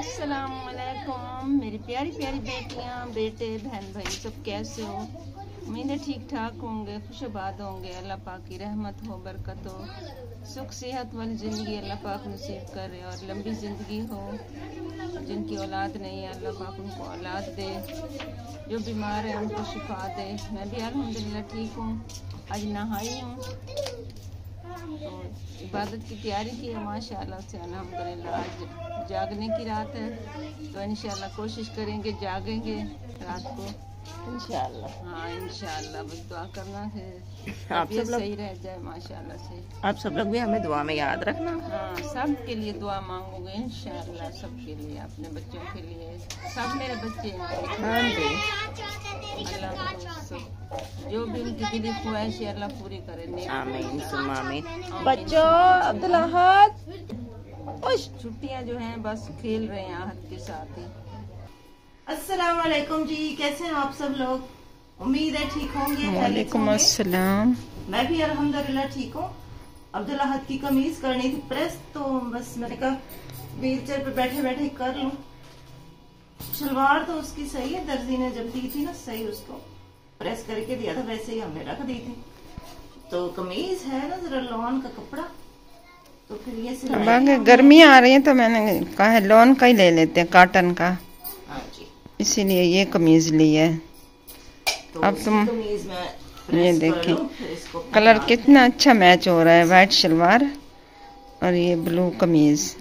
अस्सलामुअलैकुम मेरी प्यारी प्यारी बेटियां बेटे बहन भाई सब कैसे हो। उम्मीद है ठीक ठाक होंगे, खुशबाद होंगे। अल्लाह पाक की रहमत हो, बरकत हो, सुख सेहत वाली ज़िंदगी अल्लाह पाक नसीब करे और लंबी ज़िंदगी हो। जिनकी औलाद नहीं है अल्लाह पाक उनको औलाद दे, जो बीमार है उनको शिफा दे। मैं भी अल्हम्दुलिल्लाह ठीक हूँ। आज नहाई हूँ तो इबादत की तैयारी की है माशाल्लाह से अल्हम्दुलिल्लाह। आज जागने की रात है तो इंशाल्लाह कोशिश करेंगे जागेंगे रात को इंशाल्लाह। हाँ इंशाल्लाह, बस दुआ करना है आप सब लोग सही रह जाए माशाल्लाह से। आप सब लोग भी हमें दुआ में याद रखना। हाँ सब के लिए दुआ मांगोगे इंशाल्लाह, सबके लिए, अपने बच्चों के लिए। सब मेरे बच्चे हैं। हाँ जी, अल्लाह जो भी उनकी दिली ख्वाहिश है अल्लाह पूरी करे। आमीन सुम्मा आमीन। बच्चों अब्दुल अहद छुट्टियां जो हैं बस खेल रहे हैं आहद के साथ ही। अस्सलाम वालेकुम जी, कैसे हैं आप सब लोग? उम्मीद है ठीक होंगे। वालेकुम अस्सलाम। मैं भी अल्हम्दुलिल्लाह ठीक हूँ। अब्दुल अहद की कमीज करनी थी प्रेस, तो बस मैंने कहा व्हीलचेयर पे बैठे बैठे कर लूं। शलवार तो उसकी सही है, दर्जी ने जब दी थी ना सही उसको प्रेस करके दिया था, वैसे ही हमने रख दी थी। तो कमीज है ना जरा लॉन का कपड़ा, तो फिर ये सिलाई गर्मियाँ आ रही हैं तो मैंने कहा है लॉन का ही ले लेते हैं, कॉटन का। हाँ जी, इसीलिए ये कमीज ली है। तो अब तुम कमीज में ये देखिए कलर कितना अच्छा मैच हो रहा है, व्हाइट शलवार और ये ब्लू कमीज।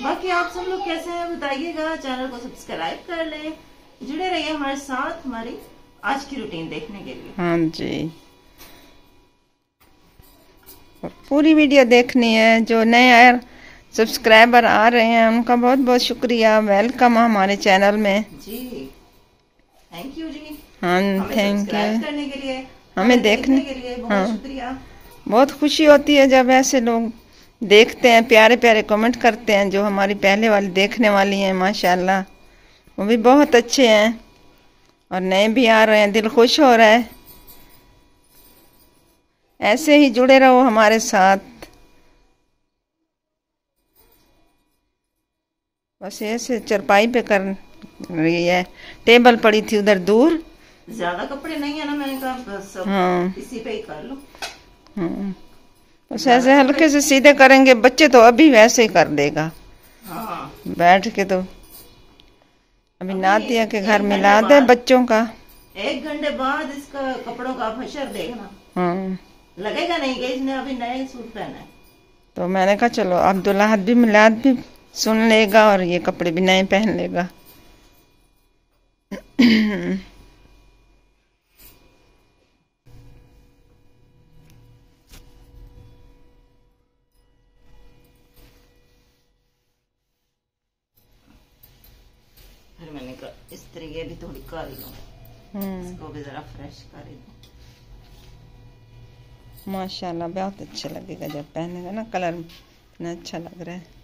बाकी आप सब लोग कैसे हैं बताइएगा। चैनल को सब्सक्राइब कर लें, जुड़े रहिए हमारे साथ हमारी आज की रूटीन देखने के लिए। हाँ जी, और पूरी वीडियो देखनी है। जो नए सब्सक्राइबर आ रहे हैं उनका बहुत बहुत शुक्रिया, वेलकम हमारे चैनल में जी। थैंक यू जी। हाँ थैंक यू करने के लिए, हमें देखने के लिए बहुत शुक्रिया। बहुत खुशी होती है जब ऐसे लोग देखते हैं, प्यारे प्यारे कमेंट करते हैं। जो हमारी पहले वाली देखने वाली हैं माशाल्लाह वो भी बहुत अच्छे हैं और नए भी आ रहे हैं, दिल खुश हो रहा है। ऐसे ही जुड़े रहो हमारे साथ। बस ऐसे चरपाई पे कर रही है, टेबल पड़ी थी उधर दूर, ज्यादा कपड़े नहीं है ना, मैंने कहा बस हाँ इसी पे ही कर लो। हाँ बस ऐसे हल्के से सीधे करेंगे, बच्चे तो अभी वैसे ही कर देगा। हाँ बैठ के तो अभी नादिया के घर मिला दे बच्चों का। 1 घंटे बाद इसका कपड़ों का हशर देखना। हाँ लगेगा नहीं कि इसने अभी नए सूट पहना है। तो मैंने कहा चलो अब्दुल अहद भी मिलाद भी सुन लेगा और ये कपड़े भी नए पहन लेगा। फिर मैंने कहा इस तरीके भी थोड़ी कर लूं, इसको भी जरा फ्रेश कर दूं। माशाल्लाह बहुत अच्छा लगेगा जब पहनेगा ना, कलर इतना अच्छा लग रहा है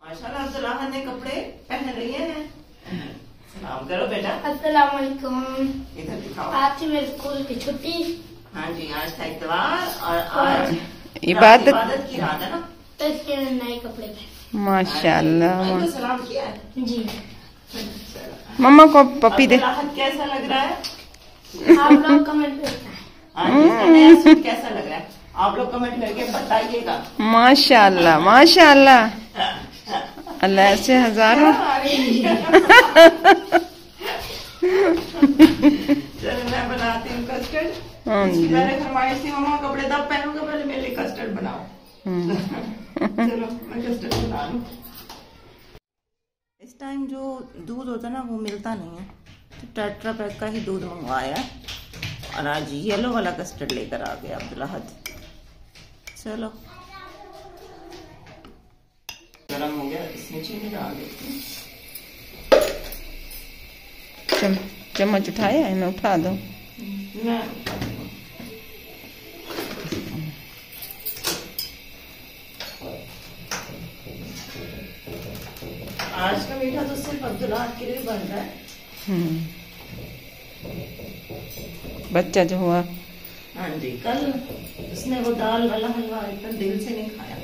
माशाल्लाह। अब्दुल अहद ने कपड़े पहन लिए हैं। सलाम करो बेटा। अस्सलाम वालेकुम। इधर दिखाओ। आज मेरे स्कूल की छुट्टी। हाँ जी आज था इतवार और आज इबादत की रात है ना, तो इसके नए कपड़े पहने माशाल्लाह। सलाम किया है जी। मम्मा को पपी दे। कैसा लग रहा है आप लोग कमेंट करना नया सूट कैसा लग रहा है आप लोग कमेंट करके बताइएगा। माशाल्लाह माशाल्लाह, अल्लाह से हजारों। चलो मैं बनाती हूँ कस्टर्ड। मैंने फरमाइश थी मम्मा कपड़े तब पहनूंगा, पहले मेरे लिए कस्टर्ड बनाओ। चलो मैं कस्टर्ड बना लूँ। इस टाइम जो दूध होता है ना वो मिलता नहीं है, तो टेट्रा पैक का ही दूध मंगवाया और आज येलो वाला कस्टर्ड लेकर आ गया अब्दुल अहद। चलो गरम हो गया, इसमें चीनी डाल देती हूँ। चम्मच उठाया है, मैं उठा दूँ। आज का मीठा तो सिर्फ अब्दुल अहद के लिए बन रहा है। बच्चा जो हुआ हाँ जी, कल उसने वो दाल वाला हलवा इतना दिल से नहीं खाया,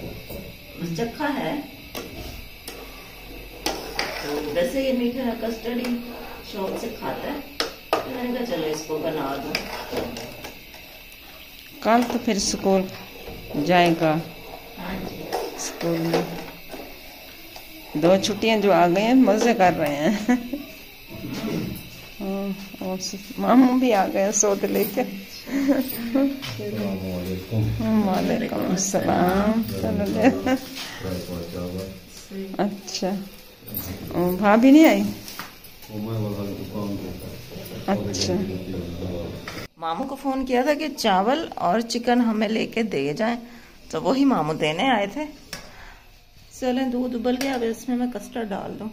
बस चखा है वैसे ये मीठा कस्टर्ड ही शौक से खाता है, तो मैंने कहा चलो इसको बना दूं। कल तो फिर स्कूल जाएगा। हाँ जी, स्कूल में 2 छुट्टियां जो आ गई हैं, मजे कर रहे हैं। और मामू भी आ गए सौदे लेके। वालेकुम सलाम। अच्छा, भाभी नहीं आई? अच्छा, मामू को फोन किया था कि चावल और चिकन हमें लेके दे जाएं, तो वही मामू देने आए थे। चलें, दूध उबल गया, अब इसमें मैं कस्टर्ड डाल दूं।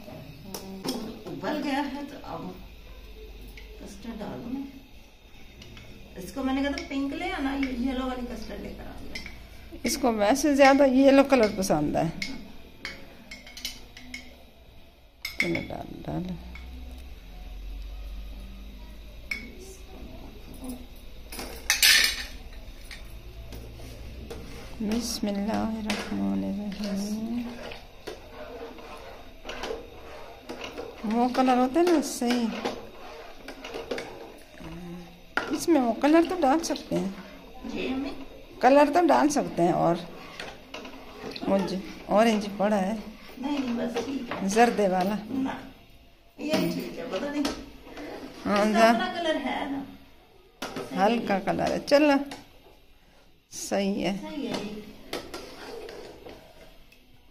उबल गया है तो अब कस्टर्ड डाल दूं। इसको मैंने कहा था पिंक ले आना, येलो वाली कस्टर्ड लेकर आ गया। इसको वैसे ज्यादा येलो कलर पसंद है। डाल बिस्मिल्लाहिर्रहमानिर्रहीम। वो कलर होता है ना सही, इसमें वो कलर तो डाल सकते हैं, कलर तो डाल सकते हैं। और मुझे ऑरेंज पड़ा है, नहीं बस ठीक है, जर्दे वाला ना, ये ठीक है, पता नहीं। हाँ, कलर है ना, हल्का कलर है, चलो सही है।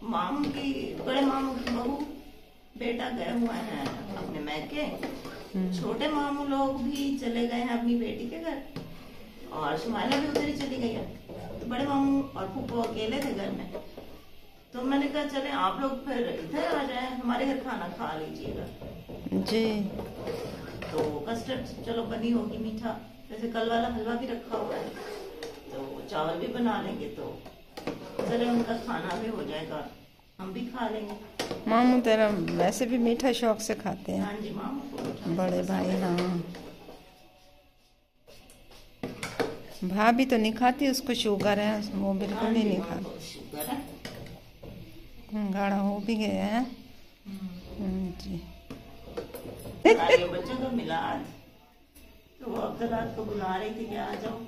मामू की, बड़े मामू की बहू बेटा गए हुए हैं अपने मैके, छोटे मामू लोग भी चले गए हैं अपनी बेटी के घर, और शुमाइला भी उधर ही चली गई है। तो बड़े मामू और फूफो अकेले थे घर में, तो मैंने कहा चले आप लोग फिर इधर आ जाए, हमारे घर खाना खा लीजिएगा जी। तो कस्टर्ड चलो बनी होगी मीठा, जैसे कल वाला हलवा भी रखा हुआ है, तो चावल भी बना लेंगे, तो चले उनका खाना भी हो जाएगा, हम भी खा लेंगे। मामू तेरा वैसे भी मीठा शौक से खाते हैं। हाँ जी, मामू को बड़े भाई। हाँ, भाभी तो नहीं खाती, उसको शुगर है, वो बिल्कुल ही नहीं खाती। शुगर है, गाढ़ा हो भी गया है जी। बच्चों को मिला, तो वो अब रात को बुला रही थी कि आ जाओ।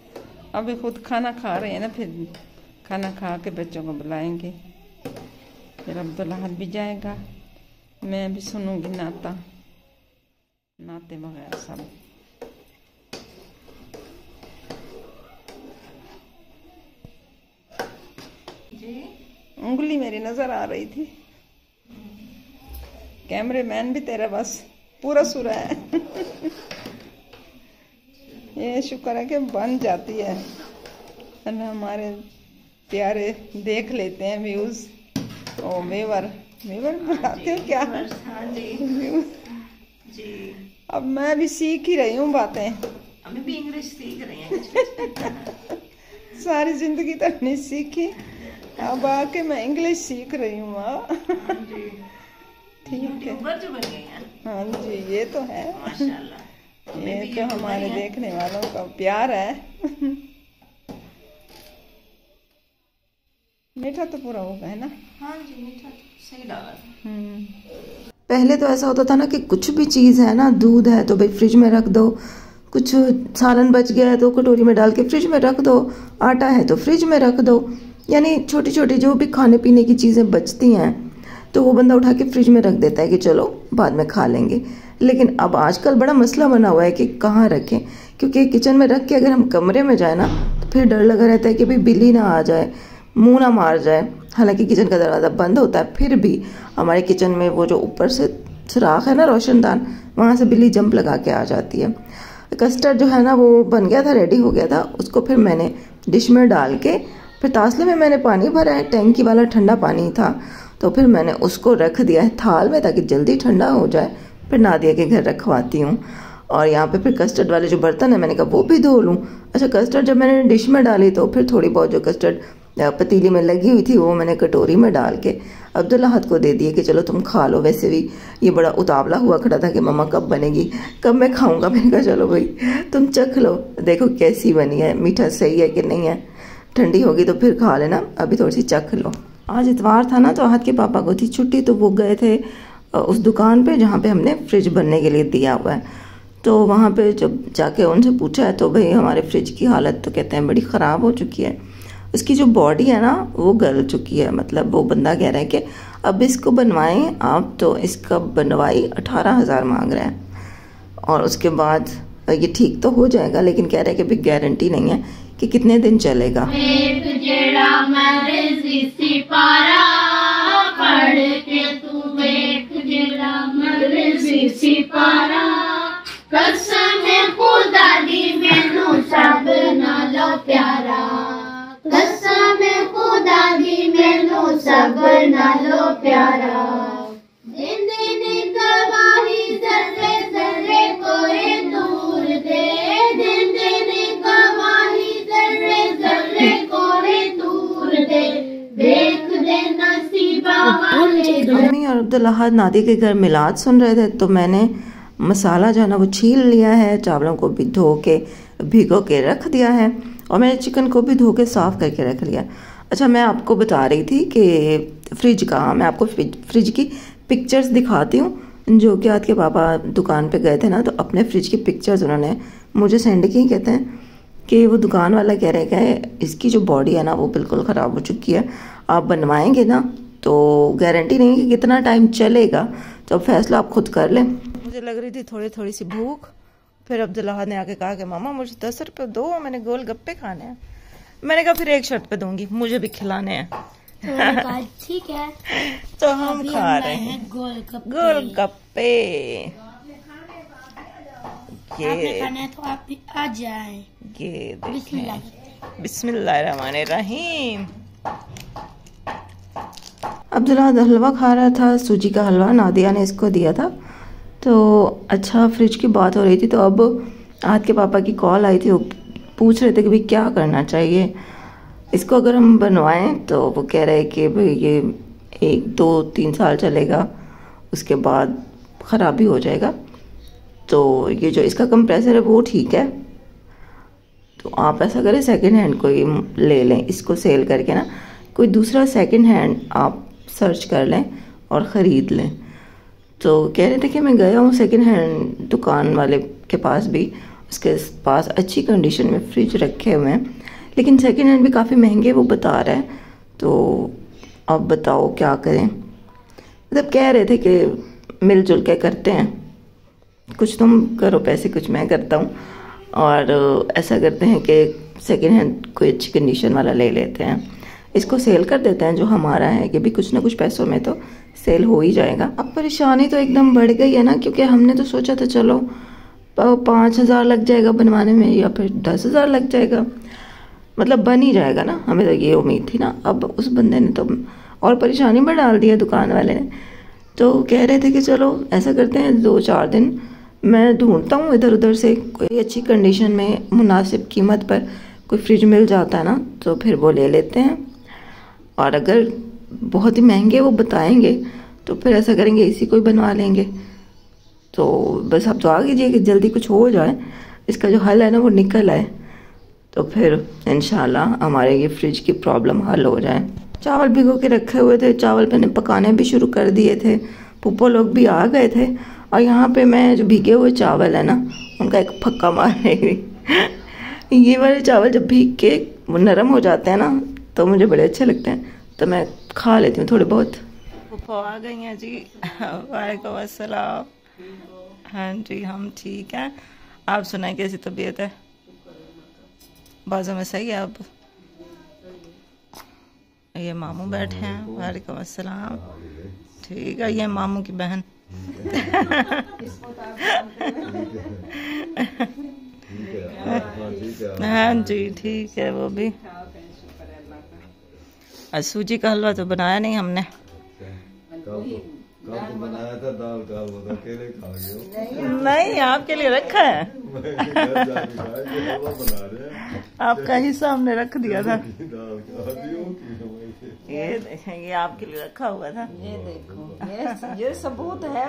अभी खुद खाना खा रहे हैं ना, फिर खाना खा के बच्चों को बुलाएंगे, फिर अब्दुल्लाह भी जाएगा, मैं भी सुनूंगी नाते वगैरह सब। जी, उंगली मेरी नजर आ रही थी। कैमरे मैन भी तेरा बस पूरा सुरा है। ये शुक्र है कि बन जाती है ना, हमारे प्यारे देख लेते हैं व्यूज। ओ व्यूवर बुलाते हो क्या? हाँ जी। अब मैं भी सीख ही रही हूँ बातें, हमें भी इंग्लिश सीख रही हैं। सारी जिंदगी तो नहीं सीखी, अब आके मैं इंग्लिश सीख रही हूँ। ठीक है, हाँ जी, ये तो है माशाल्लाह, ये तो हमारे देखने वालों का प्यार है। मीठा तो पूरा होगा है ना? हाँ जी, मीठा सही डाला। पहले तो ऐसा होता था ना कि कुछ भी चीज़ है ना, दूध है तो भाई फ्रिज में रख दो, कुछ सालन बच गया है तो कटोरी में डाल के फ्रिज में रख दो, आटा है तो फ्रिज में रख दो, यानी छोटी छोटी जो भी खाने पीने की चीज़ें बचती हैं तो वो बंदा उठा के फ्रिज में रख देता है कि चलो बाद में खा लेंगे। लेकिन अब आजकल बड़ा मसला बना हुआ है कि कहाँ रखें, क्योंकि किचन में रख के अगर हम कमरे में जाए ना तो फिर डर लगा रहता है कि भाई बिल्ली ना आ जाए, मुंह ना मार जाए। हालांकि किचन का दरवाज़ा बंद होता है, फिर भी हमारे किचन में वो जो ऊपर से सुराख है ना रोशनदान, वहाँ से बिल्ली जंप लगा के आ जाती है। कस्टर्ड जो है ना वो बन गया था, रेडी हो गया था, उसको फिर मैंने डिश में डाल के फिर तासले में मैंने पानी भरा है, टैंकी वाला ठंडा पानी था, तो फिर मैंने उसको रख दिया है थाल में ताकि जल्दी ठंडा हो जाए, फिर नादिया के घर रखवाती हूँ। और यहाँ पे फिर कस्टर्ड वाले जो बर्तन है मैंने कहा वो भी धो लूँ। अच्छा, कस्टर्ड जब मैंने डिश में डाली तो फिर थोड़ी बहुत जो कस्टर्ड पतीली में लगी हुई थी वो मैंने कटोरी में डाल के अब्दुल्लाह को दे दिए कि चलो तुम खा लो। वैसे भी ये बड़ा उतावला हुआ खड़ा था कि मम्मा कब बनेगी, कब मैं खाऊंगा। मैंने कहा चलो भाई तुम चख लो, देखो कैसी बनी है, मीठा सही है कि नहीं है, ठंडी होगी तो फिर खा लेना, अभी थोड़ी सी चख लो। आज इतवार था ना तो आहत के पापा को थी छुट्टी, तो वो गए थे उस दुकान पे जहाँ पे हमने फ्रिज बनने के लिए दिया हुआ है। तो वहाँ पे जब जाके उनसे पूछा है तो भाई हमारे फ्रिज की हालत तो कहते हैं बड़ी ख़राब हो चुकी है, उसकी जो बॉडी है ना वो गल चुकी है। मतलब वो बंदा कह रहा है कि अब इसको बनवाएं आप, तो इसका बनवाई 18,000 मांग रहा है। और उसके बाद ये ठीक तो हो जाएगा, लेकिन कह रहा है कि भाई गारंटी नहीं है कि कितने दिन चलेगा। अम्मी और अब्दुल अहद नादी के घर मिलाद सुन रहे थे, तो मैंने मसाला जो है ना वो छील लिया है, चावलों को भी धो के भिगो के रख दिया है, और मैंने चिकन को भी धो के साफ़ करके रख लिया। अच्छा, मैं आपको बता रही थी कि फ्रिज का, मैं आपको फ्रिज की पिक्चर्स दिखाती हूँ। जो कि आज के पापा दुकान पे गए थे ना, तो अपने फ्रिज की पिक्चर्स उन्होंने मुझे सेंड की। कहते हैं कि वो दुकान वाला कह रहे हैं कि इसकी जो बॉडी है ना वो बिल्कुल ख़राब हो चुकी है, आप बनवाएंगे ना तो गारंटी नहीं कि कितना टाइम चलेगा, तो फैसला आप खुद कर लें। मुझे लग रही थी थोड़ी थोड़ी सी भूख, फिर अब्दुल अहद ने आके कहा कि मामा मुझे 10 रुपये दो, मैंने गोलगप्पे खाने हैं। मैंने कहा फिर एक शर्त पे दूंगी, मुझे भी खिलाने हैं। तो ठीक है, तो हम खा रहे हैं गोलगप्पे। आपने खाना है तो आप भी आ जाए। ये बिस्मिल्लाहिर्रहमानिर्रहीम। अब्दुल्ला हलवा खा रहा था, सूजी का हलवा नादिया ने इसको दिया था। तो अच्छा, फ्रिज की बात हो रही थी, तो अब आज के पापा की कॉल आई थी, वो पूछ रहे थे कि भाई क्या करना चाहिए इसको, अगर हम बनवाएं तो वो कह रहे हैं कि भाई ये 1, 2, 3 साल चलेगा, उसके बाद ख़राबी हो जाएगा। तो ये जो इसका कंप्रेसर है वो ठीक है, तो आप ऐसा करें सेकंड हैंड कोई ले लें, इसको सेल करके ना कोई दूसरा सेकंड हैंड आप सर्च कर लें और ख़रीद लें। तो कह रहे थे कि मैं गया हूँ सेकंड हैंड दुकान वाले के पास भी, उसके पास अच्छी कंडीशन में फ्रिज रखे हुए हैं, लेकिन सेकंड हैंड भी काफ़ी महंगे वो बता रहा है। तो अब बताओ क्या करें। मतलब कह रहे थे कि मिलजुल के करते हैं, कुछ तुम करो पैसे, कुछ मैं करता हूँ, और ऐसा करते हैं कि सेकंड हैंड कोई अच्छी कंडीशन वाला ले लेते हैं, इसको सेल कर देते हैं जो हमारा है, कि भी कुछ ना कुछ पैसों में तो सेल हो ही जाएगा। अब परेशानी तो एकदम बढ़ गई है ना, क्योंकि हमने तो सोचा था चलो 5,000 लग जाएगा बनवाने में, या फिर 10,000 लग जाएगा, मतलब बन ही जाएगा ना, हमें तो ये उम्मीद थी ना। अब उस बंदे ने तो और परेशानी में डाल दिया, दुकान वाले ने। तो कह रहे थे कि चलो ऐसा करते हैं 2-4 दिन मैं ढूंढता हूँ इधर उधर से, कोई अच्छी कंडीशन में मुनासिब कीमत पर कोई फ्रिज मिल जाता है ना, तो फिर वो ले लेते हैं। और अगर बहुत ही महंगे वो बताएंगे तो फिर ऐसा करेंगे इसी को ही बनवा लेंगे। तो बस आप दुआ कीजिए कि जल्दी कुछ हो जाए, इसका जो हल है ना वो निकल आए, तो फिर इंशाल्लाह हमारे ये फ्रिज की प्रॉब्लम हल हो जाए। चावल भिगो के रखे हुए थे, चावल मैंने पकाने भी शुरू कर दिए थे, पुप्पो लोग भी आ गए थे, और यहाँ पे मैं जो भीगे हुए चावल है ना उनका एक फक्का मार रही थी। ये वाले चावल जब भीग के नरम हो जाते हैं ना तो मुझे बड़े अच्छे लगते हैं, तो मैं खा लेती हूँ थोड़े बहुत। पुप्पो आ गई हैं जी, वालेकुम अस्सलाम। हाँ जी, हम ठीक हैं, आप सुनाएं कैसी तबीयत है? बाजू में सही है अब? ये मामू बैठे हैं, वालेकुम अस्सलाम। ठीक है, ये मामू की बहन। हाँ जी ठीक है, वो भी। आज सूजी का हलवा तो बनाया नहीं हमने। कल बनाया था दाल का, वो अकेले खा गए। नहीं, आपके लिए रखा है। आपका हिस्सा हमने रख दिया था। ये देखें, ये आपके लिए रखा हुआ था। ये देखो, ये सबूत है।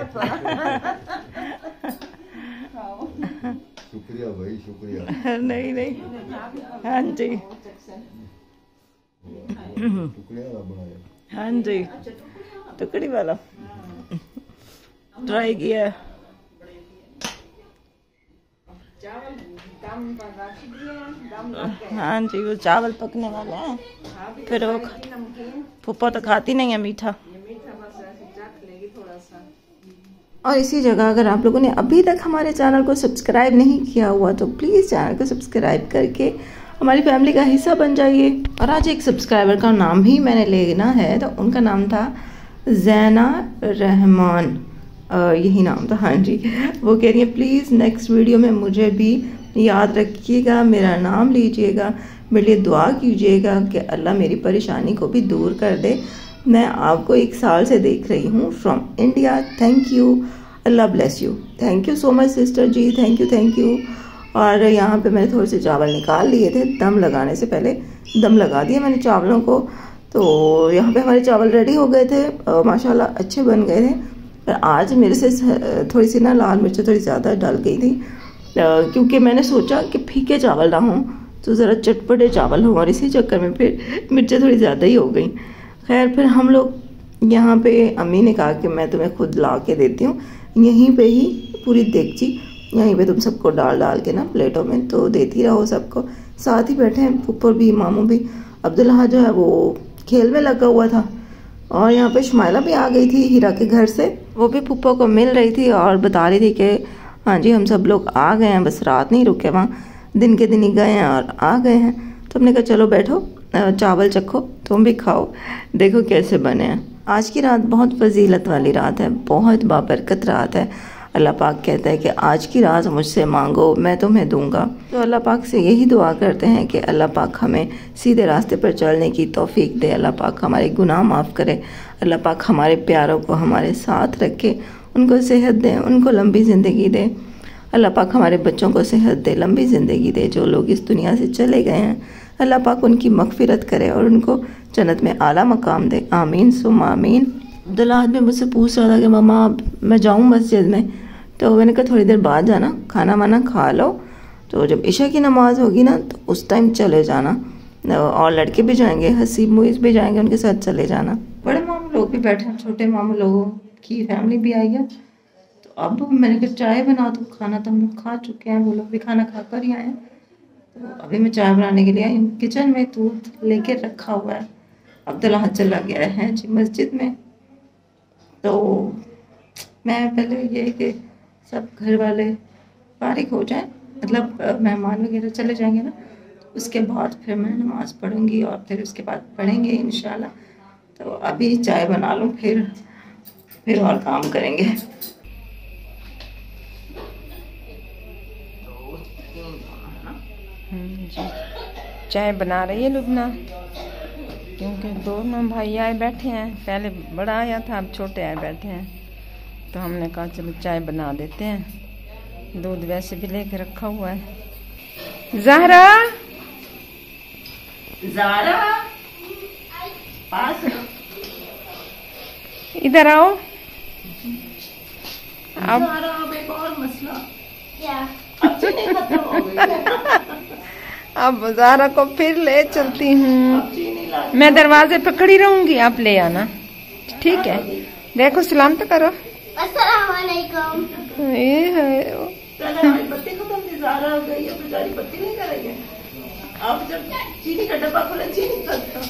शुक्रिया भाई, शुक्रिया। नहीं नहीं, हाँ जी, शुक्रिया बनाया। हाँ जी, टुकड़ी वाला। ट्राई किया। हाँ जी, वो चावल पकने वाले हैं, फिर वो फूफा तो खाती नहीं है मीठा। और इसी जगह अगर आप लोगों ने अभी तक हमारे चैनल को सब्सक्राइब नहीं किया हुआ तो प्लीज़ चैनल को सब्सक्राइब करके हमारी फैमिली का हिस्सा बन जाइए। और आज एक सब्सक्राइबर का नाम भी मैंने लेना है, तो उनका नाम था ज़ैना रहमान, यही नाम था। हाँ जी, वो कह रही है प्लीज़ नेक्स्ट वीडियो में मुझे भी याद रखिएगा, मेरा नाम लीजिएगा, मेरे लिए दुआ कीजिएगा कि अल्लाह मेरी परेशानी को भी दूर कर दे। मैं आपको 1 साल से देख रही हूँ from India. Thank you, Allah bless you. Thank you so much sister ji, thank you thank you. और यहाँ पे मैंने थोड़े से चावल निकाल लिए थे, दम लगाने से पहले दम लगा दिया मैंने चावलों को। तो यहाँ पे हमारे चावल रेडी हो गए थे, माशाल्लाह अच्छे बन गए थे। पर आज मेरे से थोड़ी सी ना लाल मिर्च थोड़ी ज़्यादा डल गई थी, क्योंकि मैंने सोचा कि फीके चावल ना हों तो ज़रा चटपटे चावल हों, और इसी चक्कर में फिर मिर्चें थोड़ी ज़्यादा ही हो गई। खैर फिर हम लोग यहाँ पे, अम्मी ने कहा कि मैं तुम्हें खुद ला के देती हूँ, यहीं पे ही पूरी देगची यहीं पे तुम सबको डाल डाल के ना प्लेटों में तो देती रहो सबको। साथ ही बैठे हैं फुप्पो भी, मामू भी। अब्दुल्ला जो है वो खेल में लगा हुआ था, और यहाँ पे शुमाइला भी आ गई थी हीरा के घर से, वो भी फुप्पो को मिल रही थी और बता रही थी कि हाँ जी हम सब लोग आ गए हैं, बस रात नहीं रुके वहाँ, दिन के दिन ही गए हैं और आ गए हैं। तो हमने कहा चलो बैठो, चावल चखो, तुम भी खाओ, देखो कैसे बने हैं। आज की रात बहुत फजीलत वाली रात है, बहुत बाबरकत रात है। अल्लाह पाक कहता है कि आज की रात मुझसे मांगो मैं तुम्हें दूंगा। तो अल्लाह पाक से यही दुआ करते हैं कि अल्लाह पाक हमें सीधे रास्ते पर चलने की तौफीक दे, अल्लाह पाक हमारे गुनाह माफ़ करे, अल्लाह पाक हमारे प्यारों को हमारे साथ रखे, उनको सेहत दे, उनको लंबी ज़िंदगी दे, अल्लाह पाक हमारे बच्चों को सेहत दे, लंबी ज़िंदगी दे। जो लोग इस दुनिया से चले गए हैं अल्लाह पाक उनकी मग़फ़िरत करे और उनको जन्नत में आला मकाम दे, आमीन सुम आमीन। अब्दुल्ला आज में मुझसे पूछ रहा था कि मम्मा मैं जाऊँ मस्जिद में, तो मैंने कहा थोड़ी देर बाद जाना, खाना वाना खा लो, तो जब इशा की नमाज़ होगी ना तो उस टाइम चले जाना, और लड़के भी जाएंगे, हसीब मुइज़ भी जाएंगे, उनके साथ चले जाना। बड़े मामू लोग भी बैठे हैं, छोटे मामू लोगों की फैमिली भी आई है। तो अब मैंने कहा चाय बना दो, खाना तो हम लोग खा चुके हैं, वो लोग भी खाना खा कर ही आए हैं। तो अभी मैं चाय बनाने के लिए आई हूँ। किचन में दूध लेके रखा हुआ है, अब्दुल्ला चला गया है जी मस्जिद में। तो मैं पहले ये कि सब घर वाले फारिग हो जाएं, मतलब मेहमान वगैरह चले जाएंगे ना, तो उसके बाद फिर मैं नमाज़ पढ़ूंगी और फिर उसके बाद पढ़ेंगे इंशाल्लाह। तो अभी चाय बना लूँ, फिर और काम करेंगे। चाय बना रही है लुबना, क्योंकि दोनों भाई आए बैठे हैं, पहले बड़ा आया था अब छोटे आए बैठे हैं, तो हमने कहा चलो चाय बना देते हैं। दूध वैसे भी लेके रखा हुआ है। ज़हरा ज़ारा पास इधर आओ। अब एक और मसला क्या अच्छी नहीं खत्म हो गई। अब ज़ारा को फिर ले चलती हूँ, मैं दरवाजे पे खड़ी रहूंगी, आप ले आना, ठीक है? देखो सलाम तो करो। अस्सलाम वालेकुम। बत्ती खत्म थी, ज़ारा हो गई, अब बेचारी बत्ती नहीं करेंगे। आप जब चीनी का डब्बा खोले चीनी करते,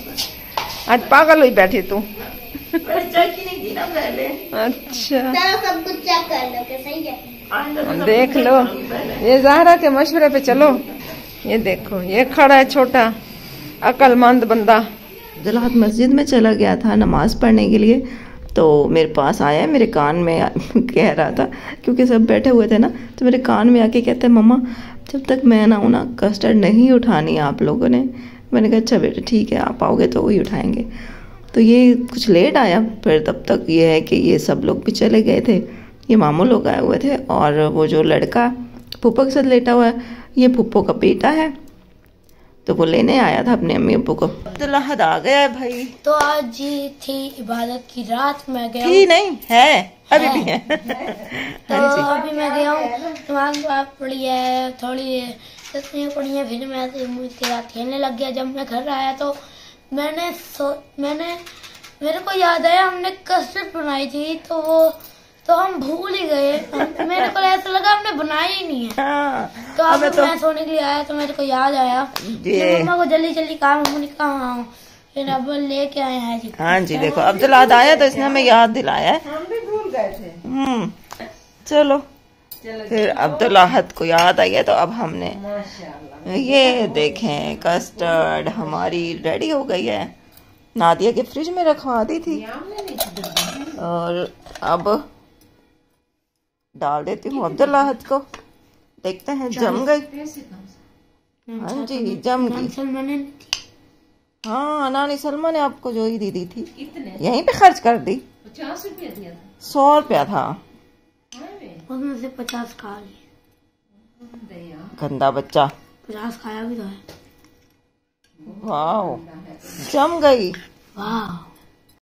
आज पागल हुई बैठी तू। चाय चीनी की ना पहले। अच्छा सब कुछ चेक कर लो कि सही है, देख लो। ये ज़ारा के मशवरे पे चलो। ये देखो ये खड़ा है छोटा अक्लमंद बंदा। जलाहत मस्जिद में चला गया था नमाज पढ़ने के लिए, तो मेरे पास आया, मेरे कान में कह रहा था, क्योंकि सब बैठे हुए थे ना, तो मेरे कान में आके कहते हैं मम्मा जब तक मैं ना हूँ ना कस्टर्ड नहीं उठानी आप लोगों ने। मैंने कहा अच्छा बेटा ठीक है, आप आओगे तो वही उठाएंगे। तो ये कुछ लेट आया, फिर तब तक ये है कि ये सब लोग भी चले गए थे, ये मामू लोग आए हुए थे, और वो जो लड़का फूफा के साथ लेटा हुआ है ये फूफो का बेटा है, तो वो लेने आया था अपने अम्मी अब्बू को। अब्दुल्ला आ गया है भाई। तो आज जी थी इबादत की रात, मैं गया थी नहीं है, अभी भी है। तो अभी मैं गया हूँ, नमाज पढ़ी है, थोड़ी तस्वीरें पढ़ी है, फिर मैं उसके साथ खेलने लग गया। जब मैं घर आया तो मेरे को याद आया हमने कस्टर्ड बनाई थी, तो वो तो हम भूल ही गए। मेरे को ऐसा लगा हमने बनाया ही नहीं है। हाँ, तो अब हमें तो मैं सोने के लिए आया तो मेरे को याद आया, ये मम्मा को जल्दी जल्दी काम, मम्मी ने कहा हाँ, फिर अब लेके आए हैं जी। हाँ जी, देखो अब्दुल्लाहद आया तो इसने हमें याद दिलाया है। हम भी भूल गए थे। चलो फिर अब्दुल्लाहद को याद आ गया तो अब हमने माशाल्लाह। ये देखें कस्टर्ड हमारी रेडी हो गई है। नादिया के फ्रिज में रखवा दी थी और अब डाल देती हूँ अब्दुल्लाहद को। देखते हैं जम गई। हाँ जी जम गई। हाँ नानी सलमा ने आपको जो ही दी थी यहीं पे खर्च कर दी। 50 रुपया दिया था। 100 रुपया था। उसमें से 50 खा लिए। गंदा बच्चा। 50 खाया भी तो है। वाह जम गई। वाह